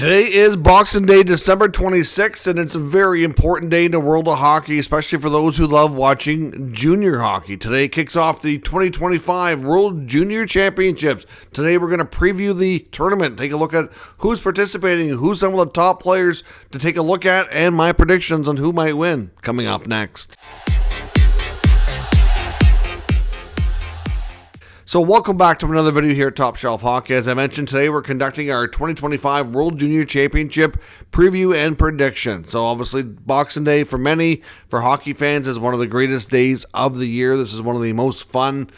Today is Boxing Day, December 26th, and it's a very important day in the world of hockey, especially for those who love watching junior hockey. Today kicks off the 2025 World Junior Championships. Today we're going to preview the tournament, take a look at who's participating, who's some of the top players to take a look at, and my predictions on who might win coming up next. So welcome back to another video here at Top Shelf Hockey. As I mentioned, today we're conducting our 2025 World Junior Championship preview and prediction. So obviously Boxing Day for many, for hockey fans, is one of the greatest days of the year. This is one of the most fun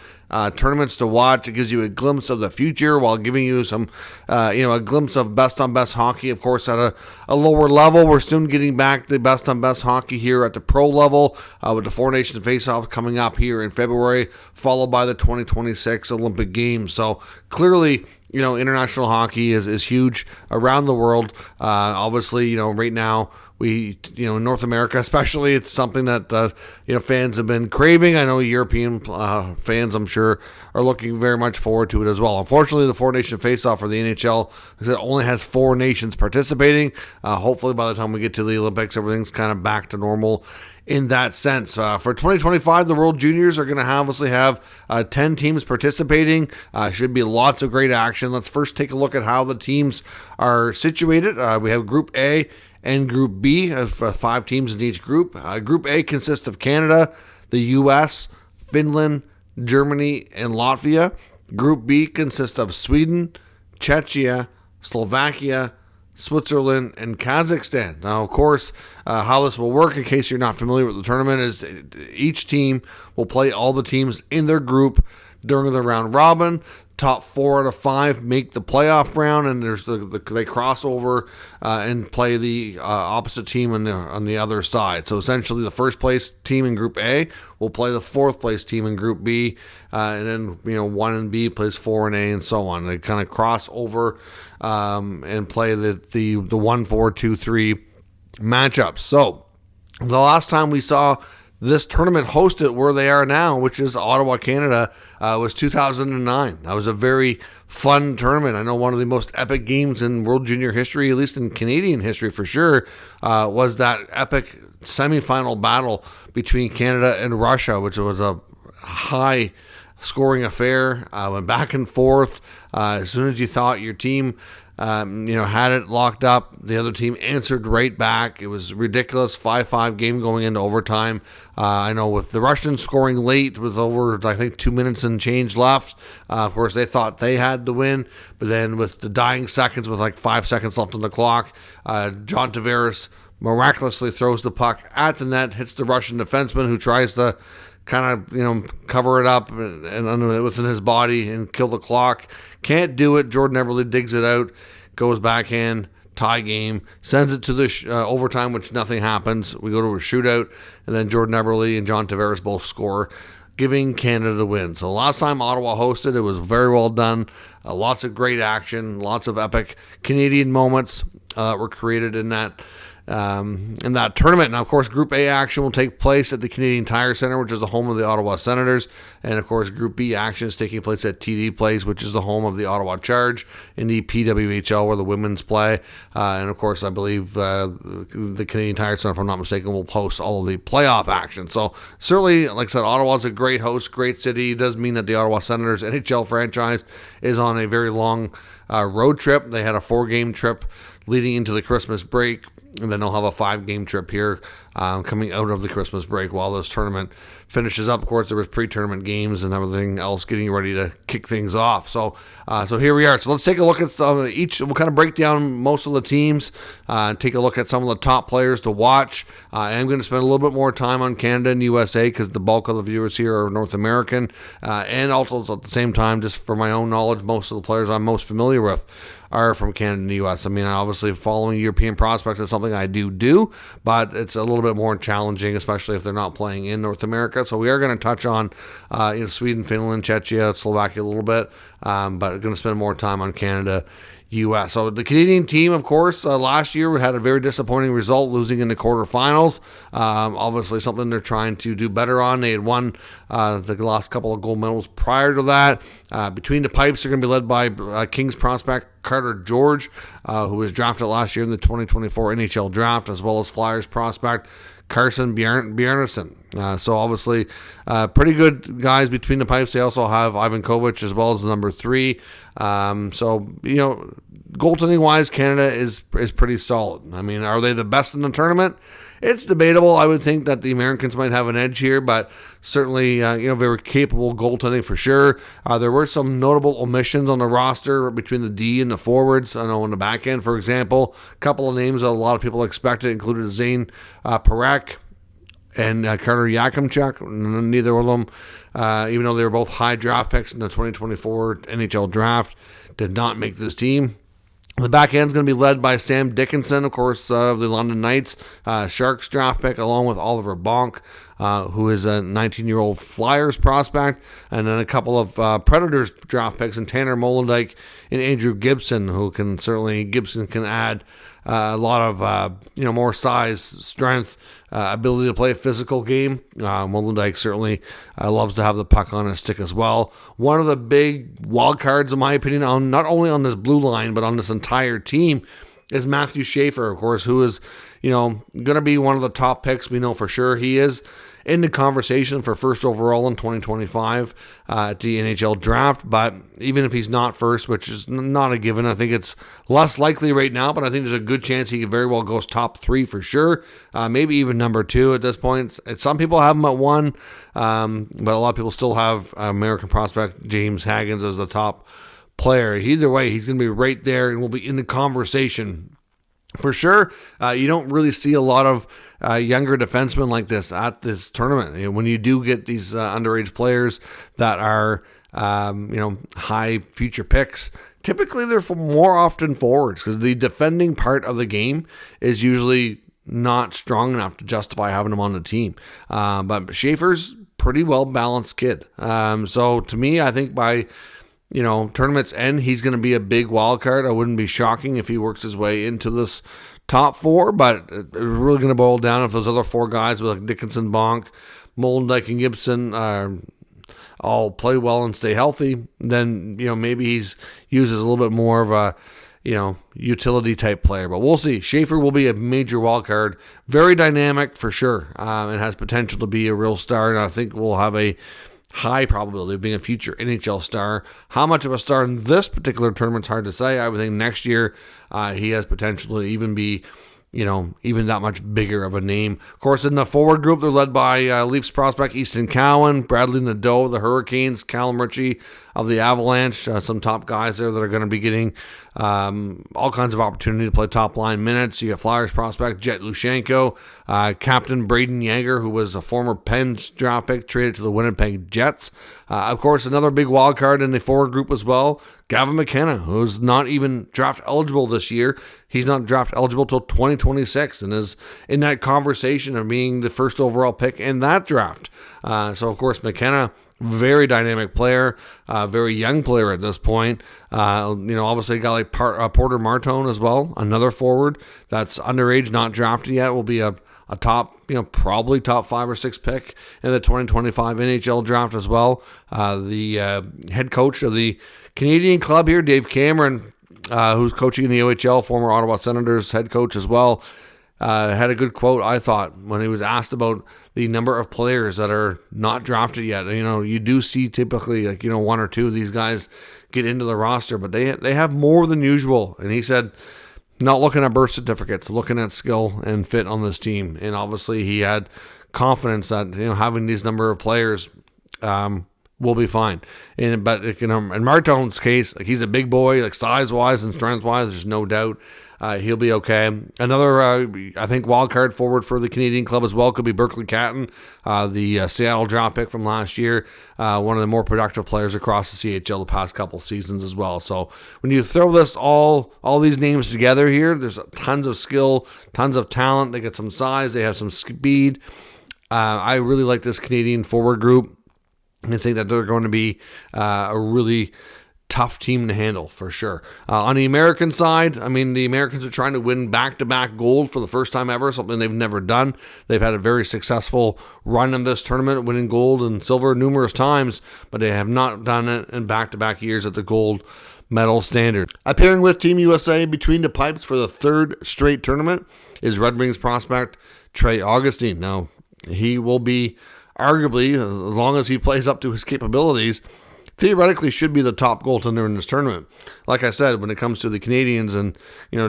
tournaments to watch. It gives you a glimpse of the future while giving you some, a glimpse of best on best hockey. Of course, at a lower level, we're soon getting back the best on best hockey here at the pro level with the Four Nations Face-Off coming up here in February, followed by the 2026 Olympic Games. So clearly, international hockey is huge around the world. Obviously, right now, we, in North America especially, it's something that, fans have been craving. I know European fans, I'm sure, are looking very much forward to it as well. Unfortunately, the Four Nation Face-Off for the NHL only has 4 nations participating. Hopefully, by the time we get to the Olympics, everything's kind of back to normal in that sense. For 2025, the World Juniors are going to obviously have 10 teams participating. Should be lots of great action. Let's first take a look at how the teams are situated. We have Group A and Group B, 5 teams in each group. Group A consists of Canada, the U.S., Finland, Germany, and Latvia. Group B consists of Sweden, Czechia, Slovakia, Switzerland, and Kazakhstan. Now, of course, how this will work, in case you're not familiar with the tournament, is each team will play all the teams in their group during the round robin. Top 4 out of 5 make the playoff round, and they cross over and play the opposite team on the other side. So essentially, the first place team in Group A will play the 4th place team in Group B, and then 1 and B plays 4 and A, and so on. They kind of cross over and play the 1, 4, 2, 3 matchups. So the last time we saw this tournament hosted where they are now, which is Ottawa, Canada, was 2009. That was a very fun tournament. I know one of the most epic games in World Junior history, at least in Canadian history for sure, was that epic semifinal battle between Canada and Russia, which was a high scoring affair. Went back and forth. As soon as you thought your team had it locked up, the other team answered right back. It was ridiculous. 5-5 game going into overtime. I know with the Russians scoring late with over, I think, 2 minutes and change left. Of course, they thought they had the win, but then with the dying seconds, with like 5 seconds left on the clock, John Tavares miraculously throws the puck at the net, hits the Russian defenseman, who tries to kind of, cover it up and within his body and kill the clock. Can't do it. Jordan Eberle digs it out, goes backhand, tie game, sends it to the overtime, which nothing happens. We go to a shootout, and then Jordan Eberle and John Tavares both score, giving Canada the win. So last time Ottawa hosted, it was very well done. Lots of great action, lots of epic Canadian moments were created in that tournament. Now, of course, Group A action will take place at the Canadian Tire Centre, which is the home of the Ottawa Senators. And, of course, Group B action is taking place at TD Place, which is the home of the Ottawa Charge, in the PWHL, where the women's play. And, of course, I believe the Canadian Tire Centre, if I'm not mistaken, will host all of the playoff action. So, certainly, like I said, Ottawa's a great host, great city. It does mean that the Ottawa Senators NHL franchise is on a very long road trip. They had a 4-game trip leading into the Christmas break, and then they'll have a 5-game trip here coming out of the Christmas break while this tournament finishes up. Of course, there was pre-tournament games and everything else getting ready to kick things off. So here we are. So let's take a look at some each. We'll kind of break down most of the teams, take a look at some of the top players to watch. I am going to spend a little bit more time on Canada and USA because the bulk of the viewers here are North American, and also at the same time, just for my own knowledge, most of the players I'm most familiar with are from Canada and the U.S. I mean, obviously, following European prospects is something I do, but it's a little bit more challenging, especially if they're not playing in North America. So we are going to touch on Sweden, Finland, Czechia, Slovakia a little bit, but I'm going to spend more time on Canada, U.S. So the Canadian team, of course, last year had a very disappointing result, losing in the quarterfinals. Obviously, something they're trying to do better on. They had won the last couple of gold medals prior to that. Between the pipes, they're going to be led by Kings prospect Carter George, who was drafted last year in the 2024 NHL draft, as well as Flyers prospect Carson Bjarnason. So obviously, pretty good guys between the pipes. They also have Ivan Kovic as well as the number 3. So, goaltending wise, Canada is pretty solid. I mean, are they the best in the tournament? It's debatable. I would think that the Americans might have an edge here, but certainly, very capable goaltending for sure. There were some notable omissions on the roster between the D and the forwards. I know on the back end, for example, a couple of names that a lot of people expected included Zane Parekh and Carter Yakimchuk. Neither of them, even though they were both high draft picks in the 2024 NHL draft, did not make this team. The back end is going to be led by Sam Dickinson, of course, of the London Knights, Sharks draft pick, along with Oliver Bonk, who is a 19-year-old Flyers prospect, and then a couple of Predators draft picks, and Tanner Molendyk and Andrew Gibson, Gibson can add a lot of more size, strength, ability to play a physical game. Molendyk certainly loves to have the puck on his stick as well. One of the big wild cards, in my opinion, on not only on this blue line but on this entire team, is Matthew Schaefer, of course, who is going to be one of the top picks. We know for sure he is in the conversation for first overall in 2025 at the NHL draft. But even if he's not first, which is not a given, I think it's less likely right now, but I think there's a good chance he could very well go top 3 for sure, maybe even number 2 at this point. Some people have him at 1, but a lot of people still have American prospect James Haggins as the top player. Either way, he's going to be right there and will be in the conversation for sure. You don't really see a lot of younger defensemen like this at this tournament. When you do get these underage players that are high future picks, typically they're more often forwards, because the defending part of the game is usually not strong enough to justify having them on the team. But Schaefer's pretty well balanced kid. So to me, I think by tournament's end, he's going to be a big wild card. I wouldn't be shocking if he works his way into this top 4, but it's really going to boil down if those other 4 guys with like Dickinson, Bonk, Molendyk, and Gibson all play well and stay healthy. Then maybe he's used as a little bit more of a utility type player. But we'll see. Schaefer will be a major wild card, very dynamic for sure, and has potential to be a real star. And I think we'll have a high probability of being a future NHL star. How much of a star in this particular tournament's hard to say. I would think next year he has potential to even be, even that much bigger of a name. Of course, in the forward group, they're led by Leafs prospect Easton Cowan, Bradley Nadeau of the Hurricanes, Callum Ritchie of the Avalanche, some top guys there that are going to be getting all kinds of opportunity to play top line minutes. You got Flyers prospect Jet Lushenko, Captain Braden Yager, who was a former Pens draft pick, traded to the Winnipeg Jets. Of course, another big wild card in the forward group as well, Gavin McKenna, who's not even draft eligible this year. He's not draft eligible till 2026 and is in that conversation of being the first overall pick in that draft. So, of course, McKenna, very dynamic player, very young player at this point. Obviously a guy like Porter Martone as well, another forward that's underage, not drafted yet, will be a top, probably top 5 or 6 pick in the 2025 NHL draft as well. The head coach of the Canadian club here, Dave Cameron, who's coaching in the OHL, former Ottawa Senators head coach as well, had a good quote, I thought, when he was asked about the number of players that are not drafted yet. You do see typically 1 or 2 of these guys get into the roster, but they have more than usual. And he said, not looking at birth certificates, looking at skill and fit on this team. And obviously he had confidence that having these number of players will be fine. But in Martone's case, he's a big boy, size wise and strength wise. There's no doubt. He'll be okay. Another, I think, wild card forward for the Canadian club as well could be Berkeley Catton, the Seattle draft pick from last year, one of the more productive players across the CHL the past couple seasons as well. So when you throw this all these names together here, there's tons of skill, tons of talent. They get some size, they have some speed. I really like this Canadian forward group. I think that they're going to be a really tough team to handle for sure. On the American side, I mean, the Americans are trying to win back-to-back gold for the first time ever, something they've never done. They've had a very successful run in this tournament, winning gold and silver numerous times, but they have not done it in back-to-back years at the gold medal standard. Appearing with Team USA between the pipes for the third straight tournament is Red Wings prospect Trey Augustine. Now, he will be arguably, as long as he plays up to his capabilities, theoretically should be the top goaltender in this tournament. Like I said, when it comes to the Canadians and,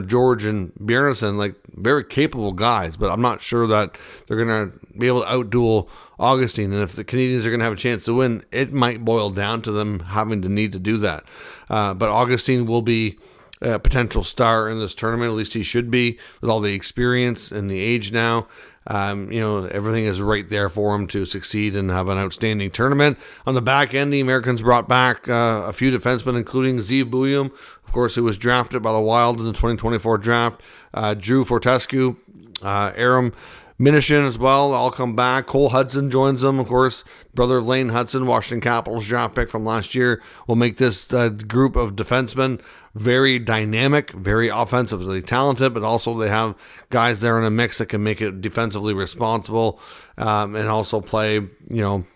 George and Bjornsson, like, very capable guys, but I'm not sure that they're going to be able to outduel Augustine. And if the Canadians are going to have a chance to win, it might boil down to them having to need to do that. But Augustine will be a potential star in this tournament. At least he should be, with all the experience and the age now. Everything is right there for him to succeed and have an outstanding tournament. On the back end, the Americans brought back a few defensemen, including Zeev Bouillon, of course, who was drafted by the Wild in the 2024 draft. Drew Fortescue, Aram Minishin as well, all come back. Cole Hudson joins them, of course. Brother of Lane Hudson, Washington Capitals draft pick from last year, will make this group of defensemen very dynamic, very offensively talented, but also they have guys there in a mix that can make it defensively responsible and also play,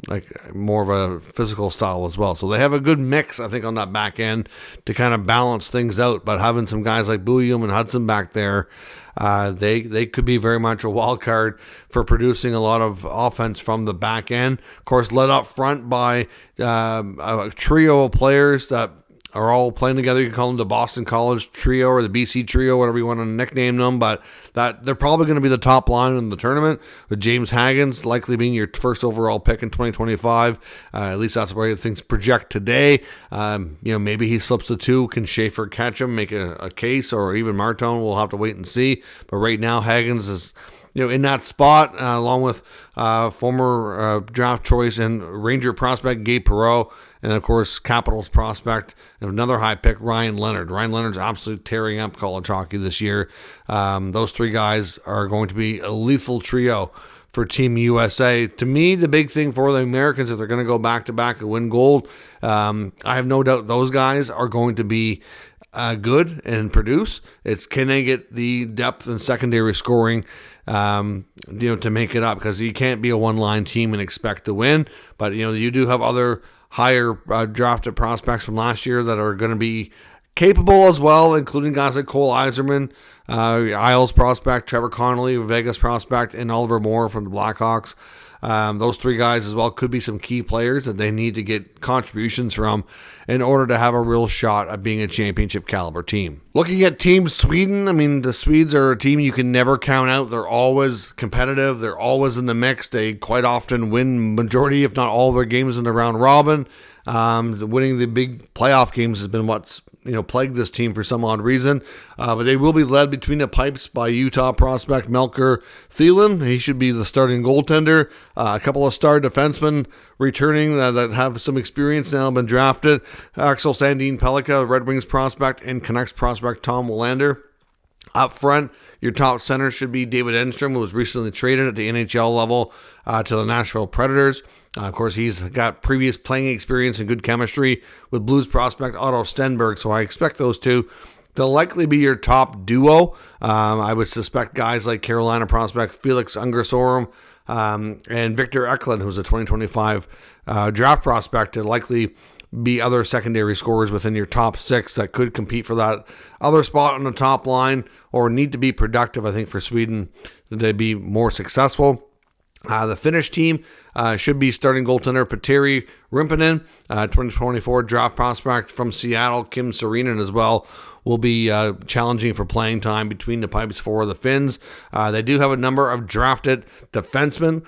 like more of a physical style as well. So they have a good mix, I think, on that back end to kind of balance things out. But having some guys like Bouillon and Hudson back there, they could be very much a wild card for producing a lot of offense from the back end. Of course, led up front by a trio of players that are all playing together. You can call them the Boston College Trio or the BC Trio, whatever you want to nickname them, but that they're probably going to be the top line in the tournament, with James Haggins likely being your first overall pick in 2025. At least that's where things project today. Maybe he slips to 2. Can Schaefer catch him, make a case, or even Martone? We'll have to wait and see. But right now, Haggins is in that spot, along with former draft choice and Ranger prospect Gabe Perreault, and of course Capitals prospect and another high pick, Ryan Leonard. Ryan Leonard's absolutely tearing up college hockey this year. Those three guys are going to be a lethal trio for Team USA. To me, the big thing for the Americans, if they're going to go back-to-back and win gold, I have no doubt those guys are going to be good and produce. It's can they get the depth and secondary scoring to make it up, because you can't be a one-line team and expect to win. But you do have other higher drafted prospects from last year that are going to be capable as well, including guys like Cole Eiserman, Isles prospect, Trevor Connolly, Vegas prospect, and Oliver Moore from the Blackhawks. Those three guys as well could be some key players that they need to get contributions from in order to have a real shot at being a championship caliber team. Looking at Team Sweden, I mean, the Swedes are a team you can never count out. They're always competitive. They're always in the mix. They quite often win majority, if not all, their games in the round robin. Winning the big playoff games has been what's plagued this team for some odd reason. But they will be led between the pipes by Utah prospect Melker Thielen. He should be the starting goaltender. A couple of star defensemen returning that have some experience now, been drafted. Axel Sandin Pellikka, Red Wings prospect, and Canucks prospect Tom Willander. Up front, your top center should be David Enstrom, who was recently traded at the NHL level to the Nashville Predators. Of course, he's got previous playing experience and good chemistry with Blues prospect Otto Stenberg, so I expect those two to likely be your top duo. I would suspect guys like Carolina prospect Felix Ungersorum and Victor Eklund, who's a 2025 draft prospect, to likely be other secondary scorers within your top 6 that could compete for that other spot on the top line or need to be productive, I think, for Sweden to be more successful. The Finnish team should be starting goaltender Petteri Rimpinen, 2024 draft prospect from Seattle. Kim Saarinen as well will be challenging for playing time between the pipes for the Finns. They do have a number of drafted defensemen,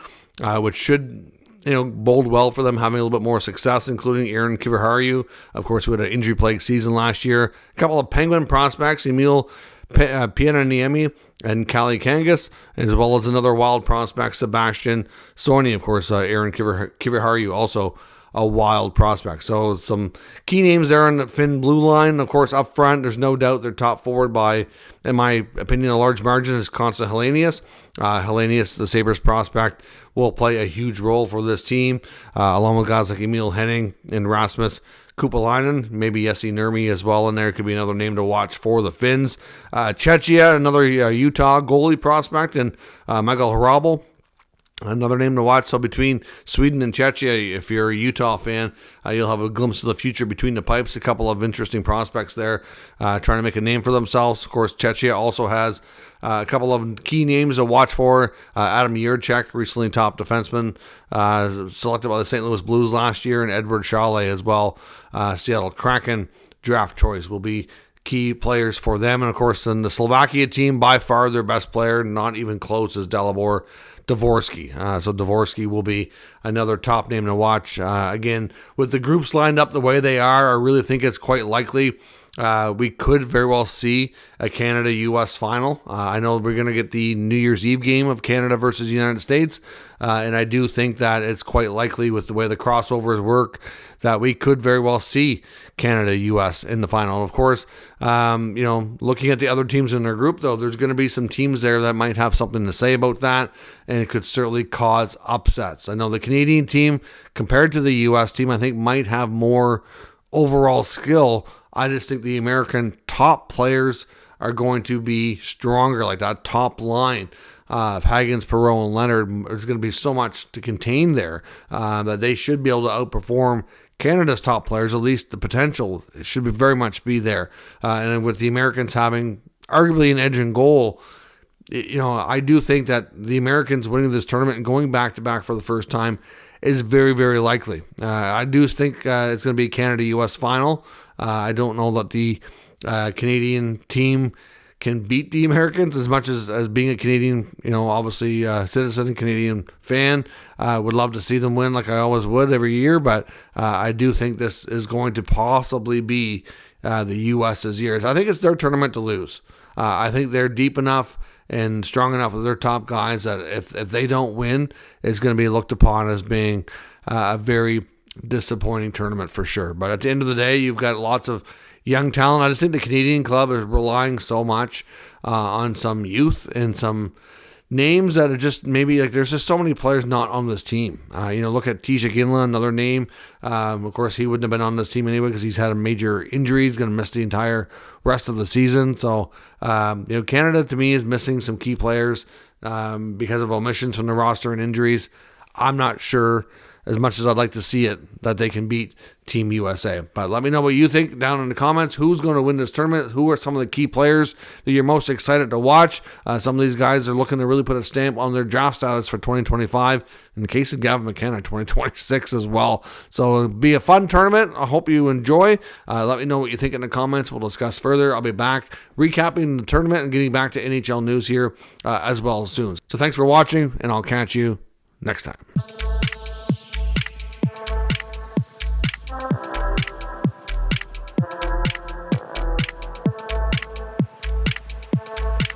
which should bode well for them having a little bit more success, including Aaron Kiviharju, of course, who had an injury-plagued season last year. A couple of Penguin prospects, Emil Pienaniemi and Kali Kangas, as well as another wild prospect, Sebastian Sorny. Of course, Aaron Kiviharju, also a wild prospect. So some key names there on the Finn blue line. Of course, up front, there's no doubt their top forward by, in my opinion, a large margin is Konsta Helenius. Helenius, the Sabres prospect, will play a huge role for this team, along with guys like Emil Henning and Rasmus Kupalainen, maybe Jesse Nurmi as well in there. Could be another name to watch for the Finns. Chechia, another Utah goalie prospect, and Michael Hrabal, another name to watch. So between Sweden and Czechia, if you're a Utah fan, you'll have a glimpse of the future between the pipes. A couple of interesting prospects there trying to make a name for themselves. Of course, Czechia also has a couple of key names to watch for. Adam Yurchek, recently top defenseman, selected by the St. Louis Blues last year, and Edward Chalet as well. Seattle Kraken draft choice will be key players for them. And of course, in the Slovakia team, by far their best player, not even close, is Dalibor Dvorsky. So Dvorsky will be another top name to watch. Again, with the groups lined up the way they are, I really think it's quite likely we could very well see a Canada-U.S. final. I know we're going to get the New Year's Eve game of Canada versus the United States, and I do think that it's quite likely with the way the crossovers work that we could very well see Canada-U.S. in the final. Of course, looking at the other teams in their group, though, there's going to be some teams there that might have something to say about that, and it could certainly cause upsets. I know the Canadian team, compared to the U.S. team, I think might have more overall skill. I just think the American top players are going to be stronger, like that top line of Hagens, Perreault, and Leonard. There's going to be so much to contain there that they should be able to outperform Canada's top players. At least the potential should be very much be there. And with the Americans having arguably an edge in goal, I do think that the Americans winning this tournament and going back-to-back for the first time is very, very likely. I do think it's going to be a Canada-U.S. final. I don't know that the Canadian team can beat the Americans as much as being a Canadian, obviously citizen and Canadian fan. Would love to see them win like I always would every year, but I do think this is going to possibly be the U.S.'s year. I think it's their tournament to lose. I think they're deep enough and strong enough with their top guys that if they don't win, it's going to be looked upon as being a very disappointing tournament for sure. But at the end of the day, you've got lots of young talent. I just think the Canadian club is relying so much on some youth and some names that are just maybe like there's just so many players not on this team. Look at Tisha Ginla, another name. Of course, he wouldn't have been on this team anyway because he's had a major injury. He's going to miss the entire rest of the season. So, Canada to me is missing some key players because of omissions from the roster and injuries. I'm not sure, as much as I'd like to see it, that they can beat Team USA. But let me know what you think down in the comments. Who's going to win this tournament? Who are some of the key players that you're most excited to watch? Some of these guys are looking to really put a stamp on their draft status for 2025. In the case of Gavin McKenna, 2026 as well. So it'll be a fun tournament. I hope you enjoy. Let me know what you think in the comments. We'll discuss further. I'll be back recapping the tournament and getting back to NHL news here as well soon. So thanks for watching, and I'll catch you next time.